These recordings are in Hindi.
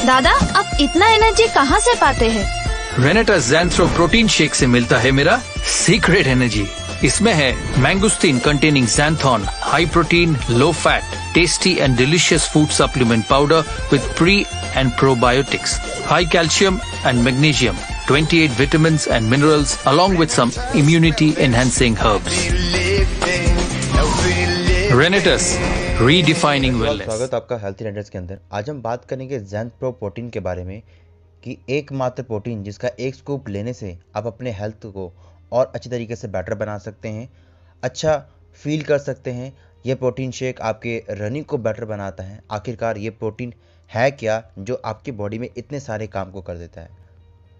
दादा, आप इतना एनर्जी कहाँ से पाते हैं? रेनेटा ज़ैंथ्रो प्रोटीन शेक से मिलता है मेरा सीक्रेट एनर्जी। इसमें है mangosteen containing xanthone, high protein, low fat, tasty and delicious food supplement powder with pre and probiotics, high calcium and magnesium, 28 vitamins and minerals along with some immunity enhancing herbs. Renetus, redefining wellness. स्वागत आपका हेल्थी रेनेटस के अंदर। आज हम बात करेंगे ज़ैंथ्रो प्रोटीन के बारे में कि एकमात्र प्रोटीन जिसका एक स्कूप लेने से आप अपने हेल्थ को और अच्छी तरीके से बेटर बना सकते हैं, अच्छा फील कर सकते हैं। ये प्रोटीन शेक आपके रनिंग को बेटर बनाता है। आखिरकार ये प्रोटीन है क्या जो आपकी बॉडी में इतने सारे काम को कर देता है।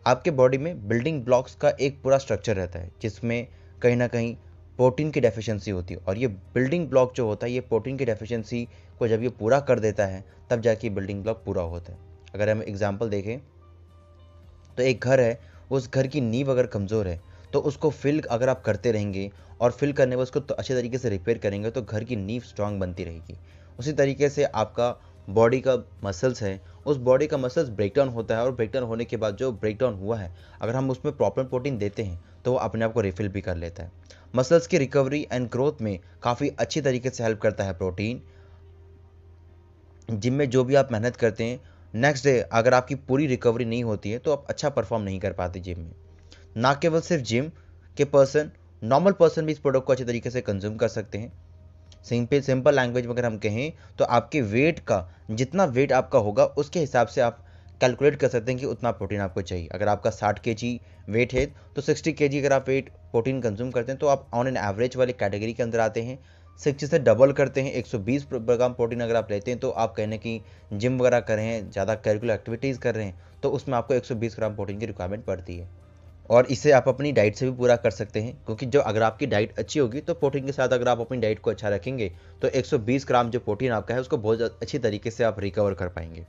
आपके बॉडी में बिल्डिंग ब्लॉक्स का एक पूरा स्ट्रक्चर रहता है जिसमें कहीं ना कहीं प्रोटीन की डेफिशिएंसी होती है, और ये बिल्डिंग ब्लॉक जो होता है ये प्रोटीन की डेफिशिएंसी को जब ये पूरा कर देता है तब जाके बिल्डिंग ब्लॉक पूरा होता है। अगर हम एग्जांपल देखें तो एक घर है, उस घर की नींव अगर कमज़ोर है तो उसको फिल अगर आप करते रहेंगे और फिल करने में उसको तो अच्छे तरीके से रिपेयर करेंगे तो घर की नींव स्ट्रांग बनती रहेगी। उसी तरीके से आपका बॉडी का मसल्स है, उस बॉडी का मसल्स ब्रेकडाउन होता है, और ब्रेकडाउन होने के बाद जो ब्रेकडाउन हुआ है अगर हम उसमें प्रॉपर प्रोटीन देते हैं तो वो अपने आप को रिफिल भी कर लेता है। मसल्स की रिकवरी एंड ग्रोथ में काफ़ी अच्छी तरीके से हेल्प करता है प्रोटीन। जिम में जो भी आप मेहनत करते हैं, नेक्स्ट डे अगर आपकी पूरी रिकवरी नहीं होती है तो आप अच्छा परफॉर्म नहीं कर पाते जिम में। ना केवल सिर्फ जिम के पर्सन, नॉर्मल पर्सन भी इस प्रोडक्ट को अच्छे तरीके से कंज्यूम कर सकते हैं। सिंपल लैंग्वेज में अगर हम कहें तो आपके वेट का जितना वेट आपका होगा उसके हिसाब से आप कैलकुलेट कर सकते हैं कि उतना प्रोटीन आपको चाहिए। अगर आपका 60 kg वेट है तो 60 kg अगर आप वेट प्रोटीन कंज्यूम करते हैं तो आप ऑन एन एवरेज वाली कैटेगरी के अंदर आते हैं। 60 से डबल करते हैं, 120 ग्राम प्रोटीन अगर आप लेते हैं तो आप कहने की जिम वगैरह कर रहे हैं, ज़्यादा कैरिकुलर एक्टिविटीज़ कर रहे हैं तो उसमें आपको 120 ग्राम प्रोटीन की रिक्वायरमेंट पड़ती है। और इसे आप अपनी डाइट से भी पूरा कर सकते हैं, क्योंकि जो अगर आपकी डाइट अच्छी होगी तो प्रोटीन के साथ अगर आप अपनी डाइट को अच्छा रखेंगे तो 120 ग्राम जो प्रोटीन आपका है उसको बहुत अच्छी तरीके से आप रिकवर कर पाएंगे।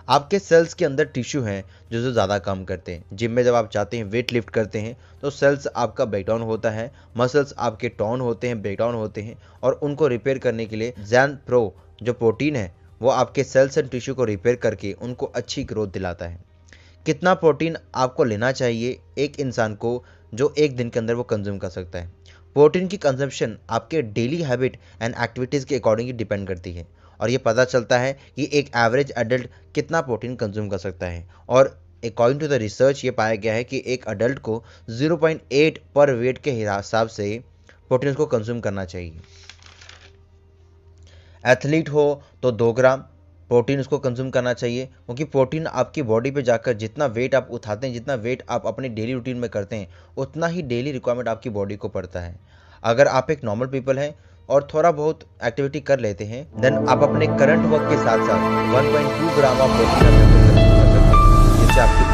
आपके सेल्स के अंदर टिश्यू हैं जो ज़्यादा काम करते हैं। जिम में जब आप जाते हैं वेट लिफ्ट करते हैं तो सेल्स आपका ब्रेकडाउन होता है, मसल्स आपके टॉन होते हैं, ब्रेकडाउन होते हैं, और उनको रिपेयर करने के लिए ज़ैंथ्रो जो प्रोटीन है वो आपके सेल्स एंड टिश्यू को रिपेयर करके उनको अच्छी ग्रोथ दिलाता है। कितना प्रोटीन आपको लेना चाहिए एक इंसान को जो एक दिन के अंदर वो कंज्यूम कर सकता है? प्रोटीन की कंजम्पशन आपके डेली हैबिट एंड एक्टिविटीज़ के अकॉर्डिंग ही डिपेंड करती है, और ये पता चलता है कि एक एवरेज एडल्ट कितना प्रोटीन कंज्यूम कर सकता है। और अकॉर्डिंग टू द रिसर्च ये पाया गया है कि एक एडल्ट को 0.8 पर वेट के हिसाब से प्रोटीन को कंज्यूम करना चाहिए। एथलीट हो तो 2 ग्राम प्रोटीन उसको कंज्यूम करना चाहिए, क्योंकि प्रोटीन आपकी बॉडी पे जाकर जितना वेट आप उठाते हैं, जितना वेट आप अपने डेली रूटीन में करते हैं, उतना ही डेली रिक्वायरमेंट आपकी बॉडी को पड़ता है। अगर आप एक नॉर्मल पीपल हैं और थोड़ा बहुत एक्टिविटी कर लेते हैं देन आप अपने करंट वर्क के साथ साथ 1.2 ग्राम ऑफ प्रोटीन कर सकते हैं, जिससे आपकी